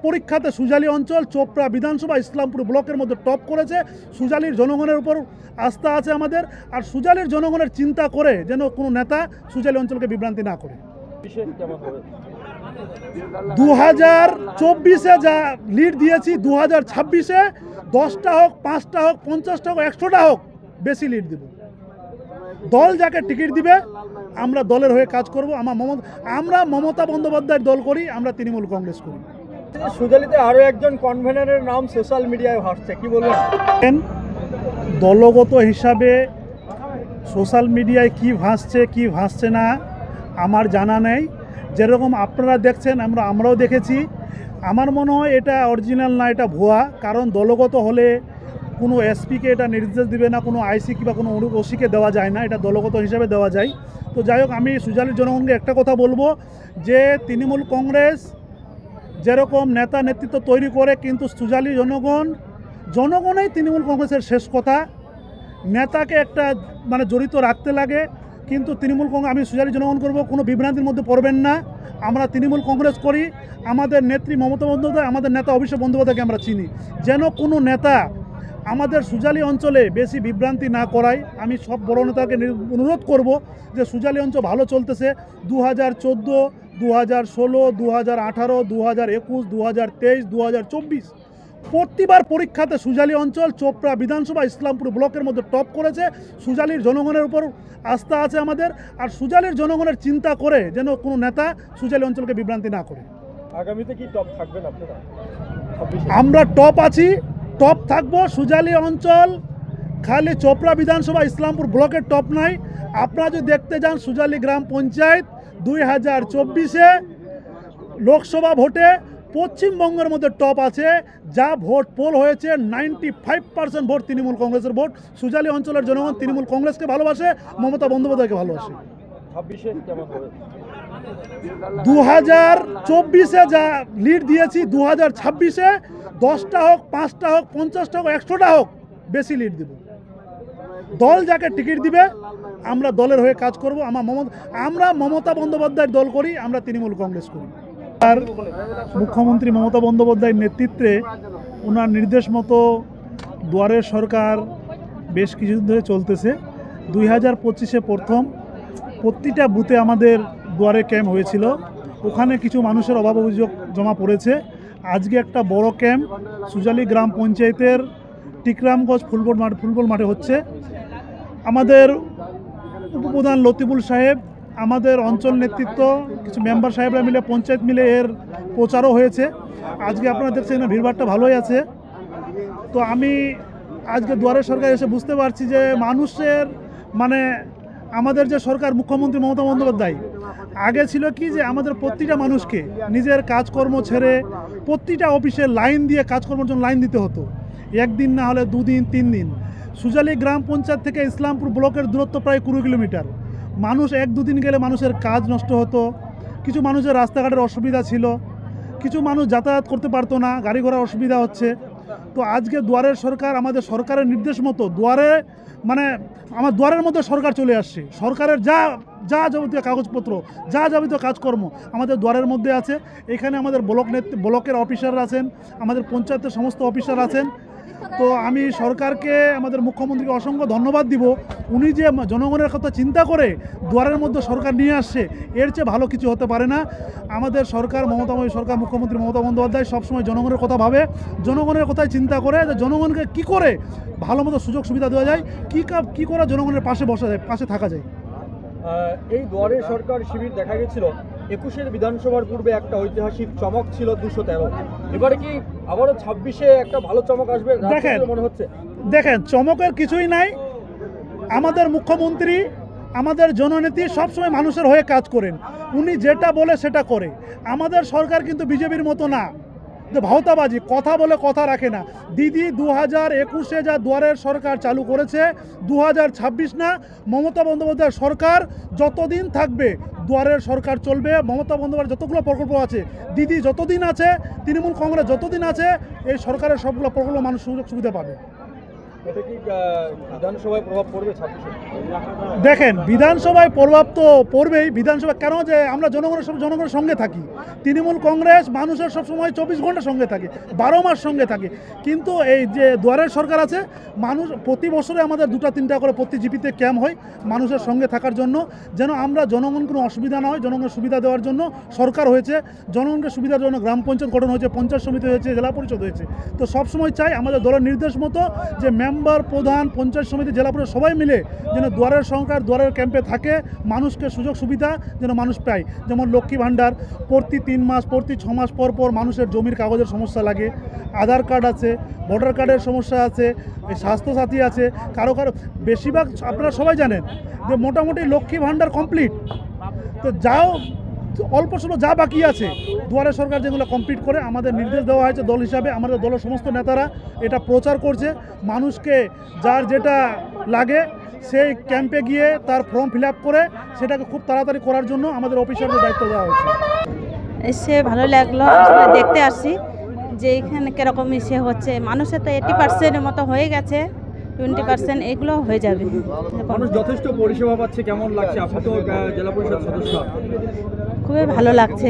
পরীক্ষাতে সুজালি অঞ্চল চোপড়া বিধানসভা ইসলামপুর ব্লকের মধ্যে টপ করেছে। সুজালির জনগণের উপর আস্থা আছে আমাদের, আর সুজালির জনগণের চিন্তা করে যেন কোনো নেতা সুজালি অঞ্চলকে বিভ্রান্তি না করে। 2024-এ যা লিড দিয়েছি, 2026-এ 10টা হোক, 5টা হোক, 50টা হোক, 100টা হোক, বেশি লিড দেব। দল যাকে টিকিট দিবে আমরা দলের হয়ে কাজ করব। আমরা মমতা বন্দ্যোপাধ্যায়ের দল করি, আমরা তৃণমূল কংগ্রেস করি। সুজালিতে আরও একজন কনভেনারের নাম সোশ্যাল মিডিয়ায় ভাসছে, কি বলবেন? দলগত হিসাবে সোশ্যাল মিডিয়ায় কি ভাসছে না আমার জানা নেই। যেরকম আপনারা দেখছেন আমরাও দেখেছি। আমার মনে হয় এটা অরিজিনাল না, এটা ভুয়া। কারণ দলগত হলে কোনো এসপিকে এটা নির্দেশ দিবে না, কোনো আইসি কিংবা কোনো ওসিকে দেওয়া যায় না, এটা দলগত হিসাবে দেওয়া যায়। তো যাই হোক, আমি সুজালির জনগণকে একটা কথা বলবো যে তৃণমূল কংগ্রেস যেরকম নেতা নেতৃত্ব তৈরি করে, কিন্তু সুজালি জনগণই তৃণমূল কংগ্রেসের শেষ কথা। নেতাকে একটা জড়িত রাখতে লাগে, কিন্তু তৃণমূল কংগ্রেস, আমি সুজালি জনগণ করব, কোনো বিভ্রান্তির মধ্যে পড়বেন না। আমরা তৃণমূল কংগ্রেস করি, আমাদের নেত্রী মমতা বন্দ্যোপাধ্যায়, আমাদের নেতা অভিষেক বন্দ্যোপাধ্যায়কে আমরা চিনি। যেন কোনো নেতা আমাদের সুজালি অঞ্চলে বেশি বিভ্রান্তি না করায়। আমি সব বড় নেতাকে অনুরোধ করব যে সুজালি অঞ্চল ভালো চলতেছে। 2014, 2016, 2018, 2021, 2023, 2024 প্রতিবার পরীক্ষাতে সুজালি অঞ্চল চোপড়া বিধানসভা ইসলামপুর ব্লকের মধ্যে টপ করেছে। সুজালির জনগণের উপর আস্থা আছে আমাদের, আর সুজালির জনগণের চিন্তা করে যেন কোনো নেতা সুজালি অঞ্চলকে বিভ্রান্তি না করে। আগামীতে কি টপ থাকবেন আপনারা? আমরা টপ আছি, টপ থাকবো। সুজালি অঞ্চল খালি চোপড়া বিধানসভা ইসলামপুর ব্লকের টপ নাই। আপনারা যদি দেখতে যান, সুজালি গ্রাম পঞ্চায়েত 2024-এ লোকসভা ভোটে পশ্চিমবঙ্গের মধ্যে টপ আছে। যা ভোট পোল হয়েছে 95% ভোট তৃণমূল কংগ্রেসের ভোট। সুজালি অঞ্চলের জনগণ তৃণমূল কংগ্রেসকে ভালোবাসে, মমতা বন্দ্যোপাধ্যায়কে ভালোবাসে। 2024-এ যা লিড দিয়েছি, 2026-এ 10টা হোক, 5টা হোক, 50টা হোক, 100টা হোক, বেশি লিড দেব। দল যাকে টিকিট দিবে আমরা দলের হয়ে কাজ করব। আমরা মমতা বন্দ্যোপাধ্যায়ের দল করি, আমরা তৃণমূল কংগ্রেস করি। আর মুখ্যমন্ত্রী মমতা বন্দ্যোপাধ্যায়ের নেতৃত্বে ওনার নির্দেশ মতো দুয়ারের সরকার বেশ কিছুদিন ধরে চলতেছে। 2025-এ প্রতিটা বুথে আমাদের দুয়ারে ক্যাম্প হয়েছিল। ওখানে কিছু মানুষের অভাব অভিযোগ জমা পড়েছে। আজকে একটা বড় ক্যাম্প সুজালি গ্রাম পঞ্চায়েতের টিকরামগঞ্জ ফুলবল মাঠে হচ্ছে। আমাদের উপপ্রধান লতিফুল সাহেব, আমাদের অঞ্চল নেতৃত্ব, কিছু মেম্বার সাহেবরা মিলে, পঞ্চায়েত মিলে এর প্রচারও হয়েছে। আজকে আপনারা দেখছেন ভিড়ভাড়টা ভালোই আছে। তো আমি আজকে দুয়ারের সরকার এসে বুঝতে পারছি যে মানুষের আমাদের যে সরকার, মুখ্যমন্ত্রী মমতা বন্দ্যোপাধ্যায়, আগে ছিল কি যে আমাদের প্রতিটা মানুষকে নিজের কাজকর্ম ছেড়ে প্রতিটা অফিসে লাইন দিয়ে কাজকর্মের জন্য লাইন দিতে হতো। একদিন না হলে 2 দিন 3 দিন। সুজালি গ্রাম পঞ্চায়েত থেকে ইসলামপুর ব্লকের দূরত্ব প্রায় 20 কিলোমিটার। মানুষ 1-2 দিন গেলে মানুষের কাজ নষ্ট হতো। কিছু মানুষের রাস্তাঘাটের অসুবিধা ছিল, কিছু মানুষ যাতায়াত করতে পারতো না, গাড়ি ঘোড়ার অসুবিধা হচ্ছে। তো আজকে দুয়ারের সরকার, আমাদের সরকারের নির্দেশ মতো আমার দুয়ারের মধ্যে সরকার চলে আসছে। সরকারের যা যাবতীয় কাগজপত্র, যা যাবতীয় কাজকর্ম আমাদের দুয়ারের মধ্যে আছে। এখানে আমাদের ব্লকের অফিসাররা আছেন, আমাদের পঞ্চায়েতের সমস্ত অফিসার আছেন। তো আমি সরকারকে, আমাদের মুখ্যমন্ত্রীকে অসংখ্য ধন্যবাদ দিব। উনি যে জনগণের কথা চিন্তা করে দুয়ারের মধ্যে সরকার নিয়ে আসছে, এর চেয়ে ভালো কিছু হতে পারে না। আমাদের সরকার, মুখ্যমন্ত্রী মমতা বন্দ্যোপাধ্যায় সবসময় জনগণের কথা ভাবে, জনগণের কথাই চিন্তা করে যে জনগণকে কী করে ভালো মতো সুযোগ সুবিধা দেওয়া যায়, কী করে জনগণের পাশে থাকা যায়। এই দুয়ারের সরকার শিবির দেখা গেছিল 21-এর বিধানসভার পূর্বে একটা ঐতিহাসিক চমক ছিল 213। এবারে কি আবারও 26-এ একটা ভালো চমক আসবে মনে হচ্ছে? দেখেন, চমকের কিছুই নাই। আমাদের মুখ্যমন্ত্রী, আমাদের জননেত্রী সবসময় মানুষের হয়ে কাজ করেন। উনি যেটা বলে সেটা করে। আমাদের সরকার কিন্তু বিজেপির মতো না যে ভাওতাবাজি, কথা বলে কথা রাখে না। দিদি 2021-এ যা দুয়ারের সরকার চালু করেছে, 2026 না। মমতা বন্দ্যোপাধ্যায়ের সরকার যতদিন থাকবে দুয়ারের সরকার চলবে। মমতা বন্দ্যোপাধ্যায় যতগুলো প্রকল্প আছে, দিদি যতদিন আছে, তৃণমূল কংগ্রেস যতদিন আছে, এই সরকারের সবগুলো প্রকল্প মানুষ সুযোগ সুবিধা পাবে। এটা কি বিধানসভায় প্রভাব পড়বে 26-এ? দেখেন, বিধানসভায় প্রভাব তো পড়বেই। বিধানসভা কেন, যে আমরা জনগণের সঙ্গে থাকি। তৃণমূল কংগ্রেস মানুষের সবসময় 24 ঘন্টা সঙ্গে থাকে, 12 মাস সঙ্গে থাকে। কিন্তু এই যে দুয়ারের সরকার আছে, মানুষ প্রতি বছরে আমাদের 2-3টা করে প্রতি জিপিতে ক্যাম্প হয় মানুষের সঙ্গে থাকার জন্য, যেন আমরা জনগণ কোনো অসুবিধা না হয়। জনগণের সুবিধা দেওয়ার জন্য সরকার হয়েছে, জনগণকে সুবিধার জন্য গ্রাম পঞ্চায়েত গঠন হয়েছে, পঞ্চায়েত সমিতি হয়েছে, জেলা পরিষদ হয়েছে। তো সবসময় চাই আমাদের দলের নির্দেশ মতো যে মেম্বার, প্রধান, পঞ্চায়েত সমিতি, জেলা পরিষদ সবাই মিলে যেন দুয়ারের সরকার দুয়ারের ক্যাম্পে থাকে, মানুষকে সুযোগ সুবিধা যেন মানুষ পায়। যেমন লক্ষ্মী ভাণ্ডার প্রতি 3 মাস, প্রতি 6 মাস পর পর মানুষের জমির কাগজের সমস্যা লাগে, আধার কার্ড আছে, ভোটার কার্ডের সমস্যা আছে, এই স্বাস্থ্যসাথী আছে, কারো বেশিরভাগ আপনারা সবাই জানেন যে মোটামুটি লক্ষ্মী ভাণ্ডার কমপ্লিট। তো যাও অল্প স্বল্প যা বাকি আছে দুয়ারে সরকার যেগুলো কমপ্লিট করে আমাদের নির্দেশ দেওয়া হয়েছে দল হিসাবে। আমাদের দলের সমস্ত নেতারা এটা প্রচার করছে, মানুষকে যার যেটা লাগে সেই ক্যাম্পে গিয়ে তার ফর্ম ফিল আপ করে সেটাকে খুব তাড়াতাড়ি করার জন্য আমাদের অফিসারদের দায়িত্ব দেওয়া হয়েছে। এসে ভালো লাগলো, আসলে দেখতে আসছি যে এখানে কীরকম ইসে হচ্ছে। মানুষের তো 80% মতো হয়ে গেছে, 20% এগুলো হয়ে যাবে। মানুষ যথেষ্ট পরিষেবা পাচ্ছে, কেমন লাগছে? আপনি তো জেলা পরিষদ সদস্য। খুবই ভালো লাগছে।